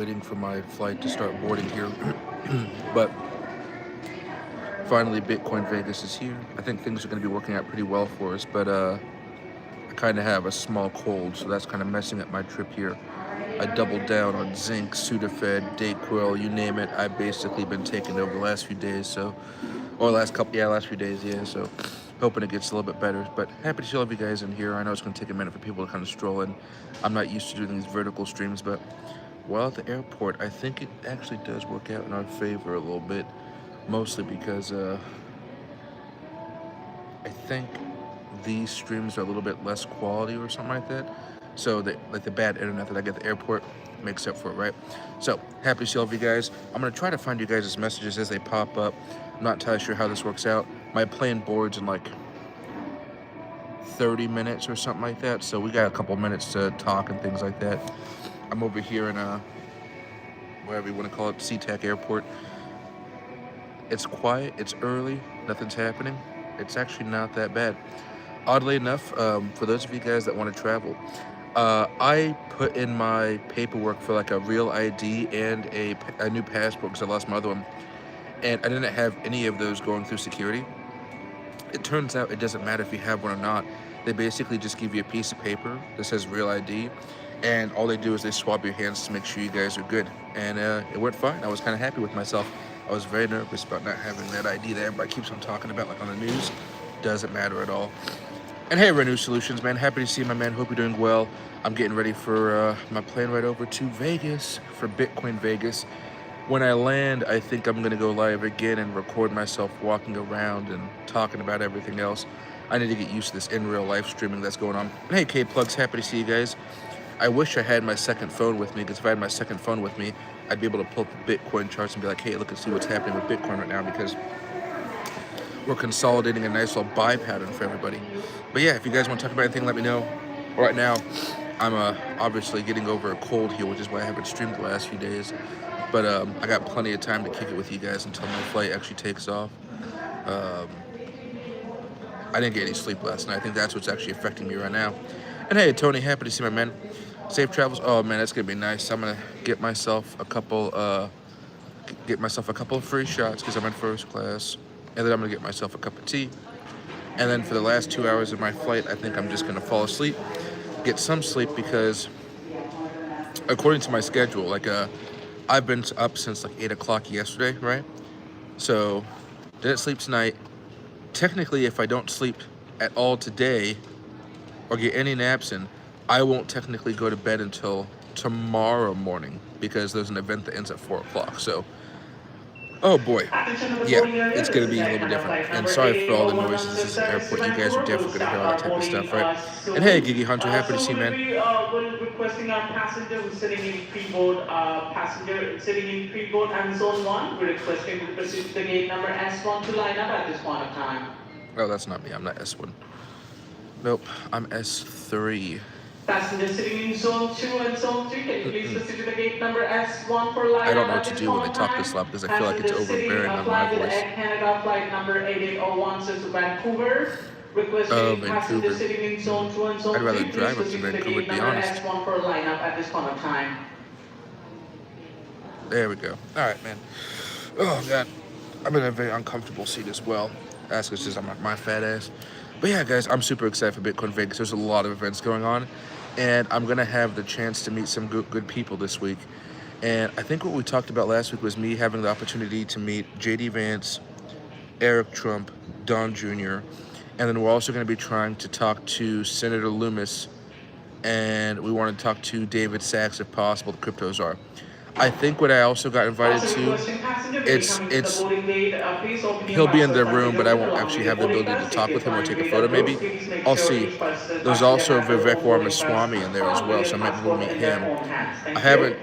Waiting for my flight to start boarding here. But finally, Bitcoin Vegas is here. I think things are going to be working out pretty well for us, but I kind of have a small cold, so that's kind of messing up my trip here. I doubled down on zinc, Sudafed, Dayquil, you name it. I've basically been taking it over the last few days, or last few days, yeah, so hoping it gets a little bit better. But happy to see all of you guys in here. I know it's going to take a minute for people to kind of stroll in. I'm not used to doing these vertical streams, but while at the airport, I think it actually does work out in our favor a little bit, mostly because I think these streams are a little bit less quality or something like that. So like the bad internet that I get at the airport makes up for it, right? So happy to see all of you guys. I'm gonna try to find you guys' messages as they pop up. I'm not entirely sure how this works out. My plane boards in like 30 minutes or something like that. So we got a couple minutes to talk and things like that. I'm over here in whatever you want to call it, SeaTac Airport. It's quiet, it's early, nothing's happening. It's actually not that bad. Oddly enough, for those of you guys that want to travel, I put in my paperwork for like a real ID and a new passport because I lost my other one, and I didn't have any of those going through security. It turns out it doesn't matter if you have one or not. They basically just give you a piece of paper that says real ID, and all they do is they swab your hands to make sure you guys are good. And it went fine. I was kind of happy with myself. I was very nervous about not having that ID that everybody keeps on talking about, like on the news. Doesn't matter at all. And hey, Renew Solutions, man. Happy to see you, my man. Hope you're doing well. I'm getting ready for my plane ride over to Vegas for Bitcoin Vegas. When I land, I think I'm going to go live again and record myself walking around and talking about everything else. I need to get used to this in real life streaming that's going on. And hey, K-Plugs, happy to see you guys. I wish I had my second phone with me, because if I had my second phone with me, I'd be able to pull up the Bitcoin charts and be like, hey, look and see what's happening with Bitcoin right now, because we're consolidating a nice little buy pattern for everybody. But yeah, if you guys want to talk about anything, let me know. Right now, I'm obviously getting over a cold here, which is why I haven't streamed the last few days. But I got plenty of time to kick it with you guys until my flight actually takes off. I didn't get any sleep last night. I think that's what's actually affecting me right now. And hey, Tony, happy to see my man. Safe travels. Oh man, that's gonna be nice. I'm gonna get myself a couple of free shots because I'm in first class, and then I'm gonna get myself a cup of tea. And then for the last 2 hours of my flight, I think I'm just gonna fall asleep, get some sleep, because according to my schedule, like I've been up since like 8 o'clock yesterday, right? So didn't sleep tonight. Technically, if I don't sleep at all today or get any naps in, I won't technically go to bed until tomorrow morning, because there's an event that ends at 4 o'clock. So, oh boy, yeah, it's gonna be a little bit different. And sorry for all the noises. This is an airport. You guys are definitely gonna hear all that type of stuff, right? And hey, Gigi Hunter, happy to see you, man. We're requesting our passenger who's sitting in pre-board, passenger sitting in pre-board and zone 1. We're requesting to proceed to the gate number S1 to line up at this point of time. Oh, that's not me. I'm not S1. Nope, I'm S3. Passengers sitting in zone 2 and zone 3, can you please proceed to the gate number S1 for line up? I don't know what to do when they talk this loud, because I feel like it's overbearing on my voice. Canada flight number 8801 to Vancouver. Requesting passengers sitting in zone 2 and zone 3. I'd rather drive up to Vancouver, to be honest. S1 for line up at this point of time. There we go. All right, man. Oh god, I'm in a very uncomfortable seat as well. That's because I'm my fat ass. But yeah, guys, I'm super excited for Bitcoin Vegas. There's a lot of events going on, and I'm gonna have the chance to meet some good people this week. And I think what we talked about last week was me having the opportunity to meet JD Vance, Eric Trump, Don Jr., and then we're also going to be trying to talk to Senator Loomis, and we want to talk to David Sachs if possible, the crypto czar. I think what I also got invited to, he'll be in the room, but I won't actually have the ability to talk with him or take a photo maybe. I'll see. There's also Vivek Ramaswamy in there as well, so I might be able to meet him. I haven't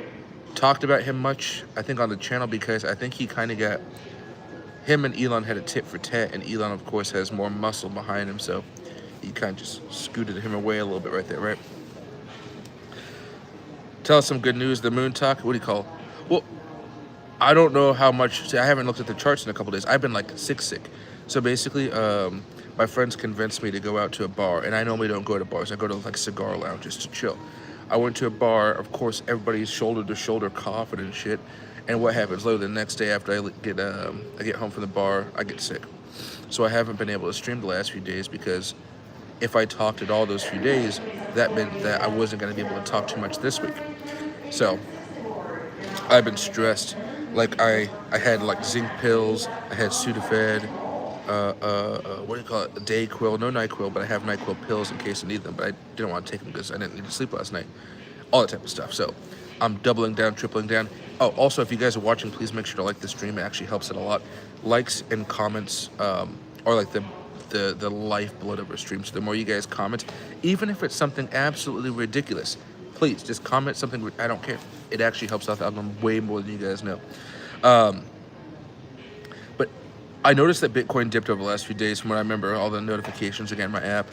talked about him much, I think, on the channel, because I think he kind of got, him and Elon had a tit for tat, and Elon, of course, has more muscle behind him, so he kind of just scooted him away a little bit right there, right? Tell us some good news. The moon talk, what do you call it? Well, I don't know how much, see, I haven't looked at the charts in a couple days. I've been like sick. So basically, my friends convinced me to go out to a bar, and I normally don't go to bars. I go to like cigar lounges to chill. I went to a bar. Of course, everybody's shoulder to shoulder coughing and shit. And what happens? Literally the next day after I get home from the bar, I get sick. So I haven't been able to stream the last few days because if I talked at all those few days, that meant that I wasn't going to be able to talk too much this week. So I've been stressed. Like I had like zinc pills. I had Sudafed. What do you call it? A Dayquil, no NyQuil, but I have NyQuil pills in case I need them. But I didn't want to take them because I didn't need to sleep last night. All that type of stuff. So I'm doubling down, tripling down. Oh, also, if you guys are watching, please make sure to like the stream. It actually helps it a lot. Likes and comments are like the lifeblood of our stream. So the more you guys comment, even if it's something absolutely ridiculous, please just comment something. I don't care. It actually helps out the algorithm way more than you guys know. But I noticed that Bitcoin dipped over the last few days from what I remember. All the notifications, again, my app,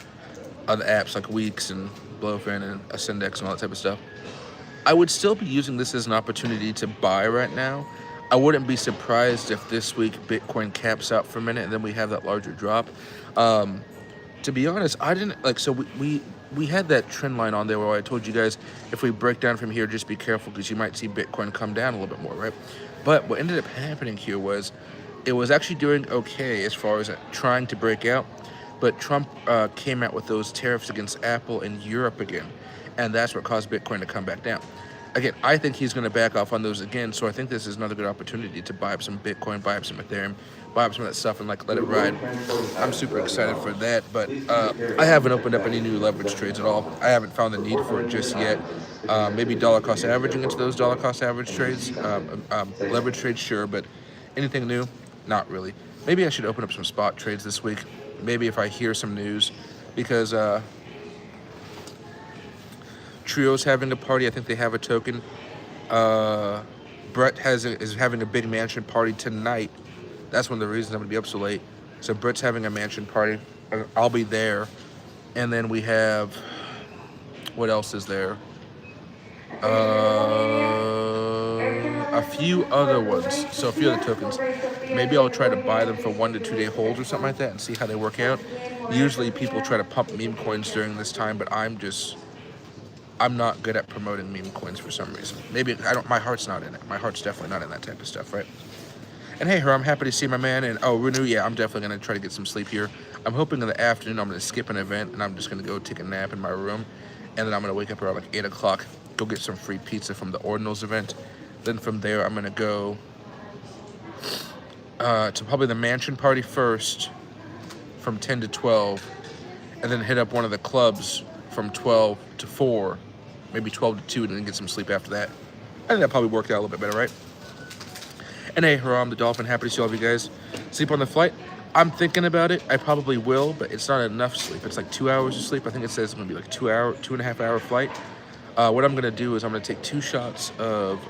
other apps like Weeks and Blowfin and Ascendex and all that type of stuff. I would still be using this as an opportunity to buy right now. I wouldn't be surprised if this week Bitcoin caps out for a minute and then we have that larger drop. To be honest, I didn't like, so we had that trend line on there where I told you guys if we break down from here, just be careful because you might see Bitcoin come down a little bit more, right? But what ended up happening here was it was actually doing okay as far as trying to break out, but Trump came out with those tariffs against Apple in Europe again, and that's what caused Bitcoin to come back down. Again, I think he's going to back off on those again, so I think this is another good opportunity to buy up some Bitcoin, buy up some Ethereum, buy up some of that stuff and like let it ride. I'm super excited for that, but I haven't opened up any new leverage trades at all. I haven't found the need for it just yet. Maybe dollar cost averaging into those dollar cost average trades, leverage trades, sure, but anything new, not really. Maybe I should open up some spot trades this week. Maybe if I hear some news, because Trio's having a party. I think they have a token. Brett is having a big mansion party tonight. That's one of the reasons I'm going to be up so late. So Brett's having a mansion party. I'll be there. And then we have, what else is there? A few other ones. So a few other tokens. Maybe I'll try to buy them for 1 to 2 day holds or something like that and see how they work out. Usually people try to pump meme coins during this time, but I'm not good at promoting meme coins for some reason. Maybe my heart's not in it. My heart's definitely not in that type of stuff, right? And hey, I'm happy to see my man. And Renew, yeah, I'm definitely gonna try to get some sleep here. I'm hoping in the afternoon I'm gonna skip an event and I'm just gonna go take a nap in my room, and then I'm gonna wake up around like 8 o'clock, go get some free pizza from the Ordinals event. Then from there I'm gonna go to probably the mansion party first, from 10 to 12, and then hit up one of the clubs from 12 to 4, maybe 12 to 2, and then get some sleep after that. I think that probably worked out a little bit better, right? And hey, I'm the Dolphin. Happy to see all of you guys. Sleep on the flight? I'm thinking about it. I probably will, but it's not enough sleep. It's like 2 hours of sleep. I think it says it's going to be like 2.5 hour flight. What I'm going to do is I'm going to take 2 shots of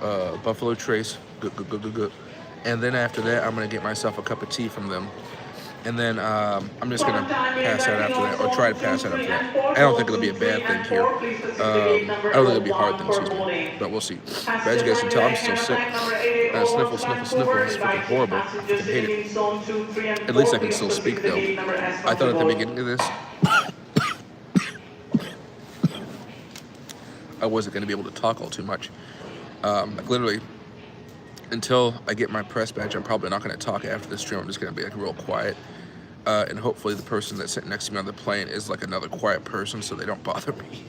Buffalo Trace. Good. And then after that, I'm going to get myself a cup of tea from them. And then I'm just going to pass out after that, or try to pass out after that. I don't think it'll be a bad thing here. I don't think it'll be a hard thing, excuse me. But we'll see. But as you guys can tell, I'm still sick. Sniffle. It's freaking horrible. I freaking hate it. At least I can still speak, though. I thought at the beginning of this, I wasn't going to be able to talk all too much. Like literally, until I get my press badge, I'm probably not going to talk after this stream. I'm just going to be like real quiet. And hopefully the person that's sitting next to me on the plane is like another quiet person so they don't bother me.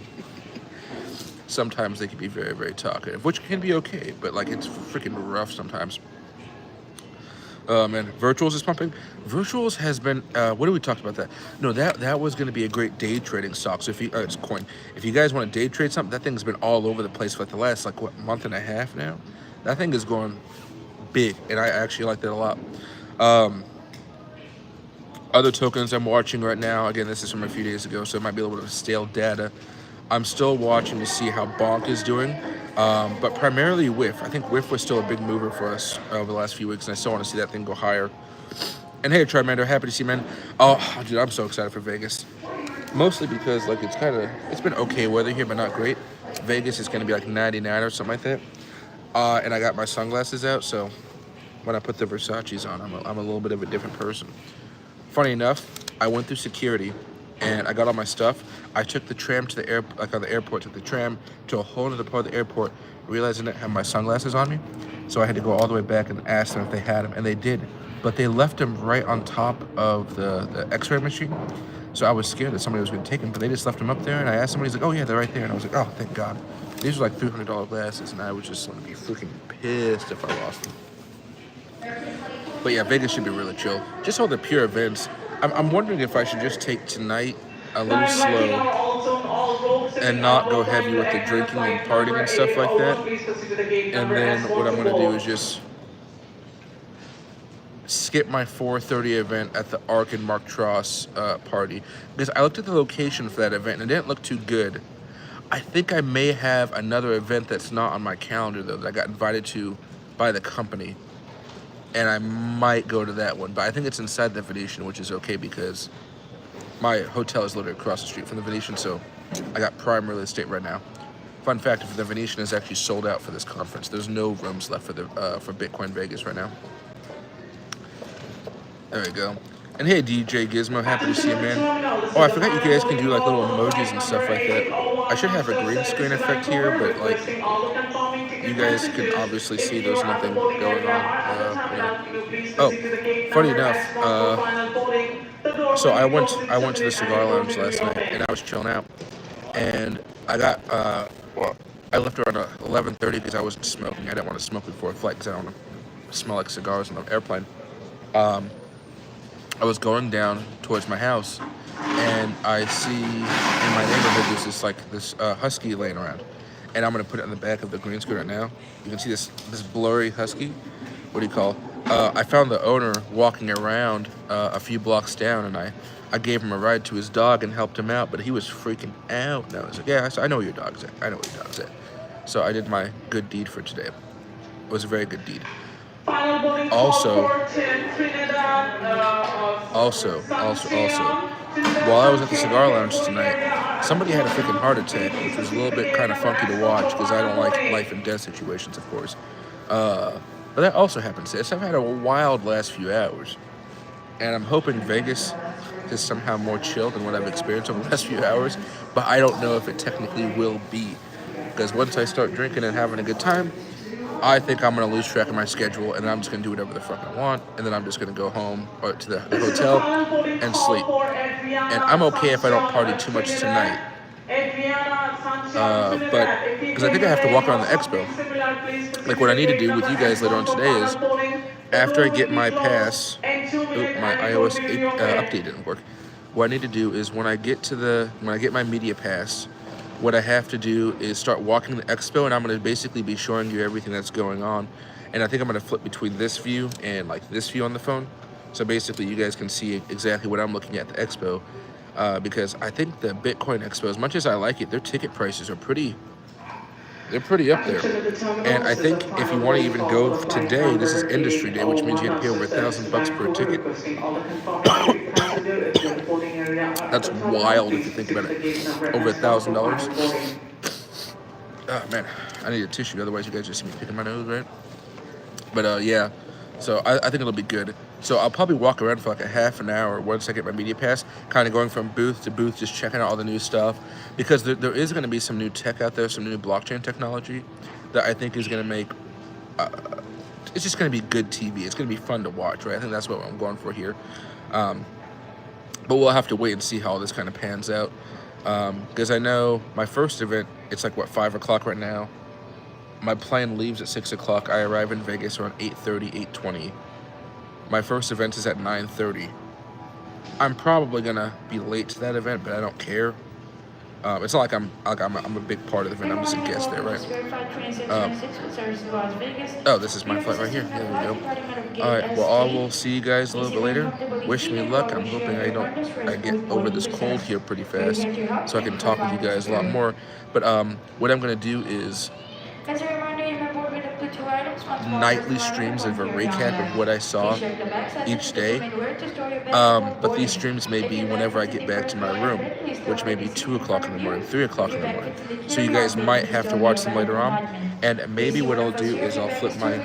Sometimes they can be very, very talkative, which can be okay, but like it's freaking rough sometimes. And Virtuals is pumping. Virtuals has been, what did we talk about that? No, that was going to be a great day trading stock. So if you, it's coin. If you guys want to day trade something, that thing's been all over the place for like the last like what, month and a half now. That thing is going big, and I actually like that a lot. Other tokens I'm watching right now, again, this is from a few days ago, so it might be a little bit of stale data. I'm still watching to see how Bonk is doing, but primarily WIF. I WIF was still a big mover for us over the last few weeks, and I still want to see that thing go higher. And hey, Trimander, happy to see you, man. Oh, dude, I'm so excited for Vegas. Mostly because, like, it's been okay weather here, but not great. Vegas is going to be like 99 or something like that. And I got my sunglasses out, so when I put the Versace's on, I'm a little bit of a different person. Funny enough, I went through security and I got all my stuff. I took the tram to the airport, took the tram to a whole other part of the airport, realized I didn't have my sunglasses on me, so I had to go all the way back and ask them if they had them, and they did, but they left them right on top of the x-ray machine, so I was scared that somebody was going to take them, but they just left them up there, and I asked somebody, he's like, oh yeah, they're right there, and I was like, oh, thank God. These were like $300 glasses, and I was just going to be freaking pissed if I lost them. But yeah, Vegas should be really chill. Just all the pure events. I'm wondering if I should just take tonight a little slow and not go heavy with the drinking and partying and stuff like that. And then what I'm going to do is just skip my 4:30 event at the Ark and Mark Tross party. Because I looked at the location for that event and it didn't look too good. I think I may have another event that's not on my calendar, though, that I got invited to by the company. And I might go to that one, but I think it's inside the Venetian, which is okay because my hotel is literally across the street from the Venetian, so I got prime real estate right now. Fun fact, if the Venetian is actually sold out for this conference. There's no rooms left for Bitcoin Vegas right now. There we go. And hey, DJ Gizmo, happy to see you, man. Oh, I forgot you guys can do like little emojis and stuff like that. I should have a green screen effect here, but like you guys can obviously see there's nothing going on. Oh, funny enough, so I went to the cigar lounge last night and I was chilling out, and I got I left around 11:30 because I wasn't smoking. I didn't want to smoke before a flight because I don't want to smell like cigars on the airplane. I was going down towards my house, and I see in my neighborhood there's this husky laying around, and I'm gonna put it on the back of the green screen right now. You can see this blurry husky. What do you call? I found the owner walking around a few blocks down, and I gave him a ride to his dog and helped him out, but he was freaking out. And I was like, yeah, I know where your dog's at. I know where your dog's at. So I did my good deed for today. It was a very good deed. Also, while I was at the cigar lounge tonight, somebody had a freaking heart attack, which was a little bit kind of funky to watch because I don't like life and death situations, of course. But that also happened today. So I've had a wild last few hours, and I'm hoping Vegas is somehow more chill than what I've experienced over the last few hours, but I don't know if it technically will be, because once I start drinking and having a good time, I think I'm going to lose track of my schedule, and I'm just going to do whatever the fuck I want, and then I'm just going to go home or to the hotel and sleep. And I'm okay if I don't party too much tonight. But because I think I have to walk around the expo. Like what I need to do with you guys later on today is, after I get my pass, my iOS 8 update didn't work. What I need to do is when I get my media pass, what I have to do is start walking the expo, and I'm going to basically be showing you everything that's going on. And I think I'm going to flip between this view and like this view on the phone. So basically you guys can see exactly what I'm looking at the expo. Because I think the Bitcoin Expo, as much as I like it, their ticket prices are pretty up there. And I think if you want to even go today, this is industry day, which means you have to pay over $1,000 per ticket. That's wild if you think about it. Over $1,000. Oh man, I need a tissue, otherwise you guys just see me picking my nose, right? But yeah, so I think it'll be good. So I'll probably walk around for like a half an hour once I get my media pass, kind of going from booth to booth, just checking out all the new stuff, because there is going to be some new tech out there, some new blockchain technology that I think is going to make, it's just going to be good TV. It's going to be fun to watch, right? I think that's what I'm going for here. But we'll have to wait and see how all this kind of pans out. Because I know my first event, it's like, 5 o'clock right now. My plane leaves at 6 o'clock. I arrive in Vegas around 8:30, 8:20. My first event is at 9:30. I'm probably gonna be late to that event, but I don't care. It's not like I'm a big part of the event. I'm just a guest there, right? Oh, this is my flight right here. There we go. All right. Well, I will see you guys a little bit later. Wish me luck. I'm hoping I get over this cold here pretty fast, so I can talk with you guys a lot more. But what I'm gonna do is, As a reminder, you may board with up to 2 items. Once nightly streams of a recap of what I saw each day. But these streams may be whenever I get back to my room, which may be 2 o'clock in the morning, 3 o'clock in the morning. So you guys might have to watch them later on. And maybe what I'll do is I'll flip my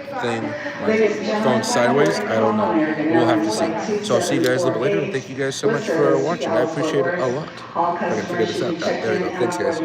phone sideways. I don't know. We'll have to see. So I'll see you guys a little bit later. And thank you guys so much for watching. I appreciate it a lot. If I can figure this out. There you go. Thanks, guys.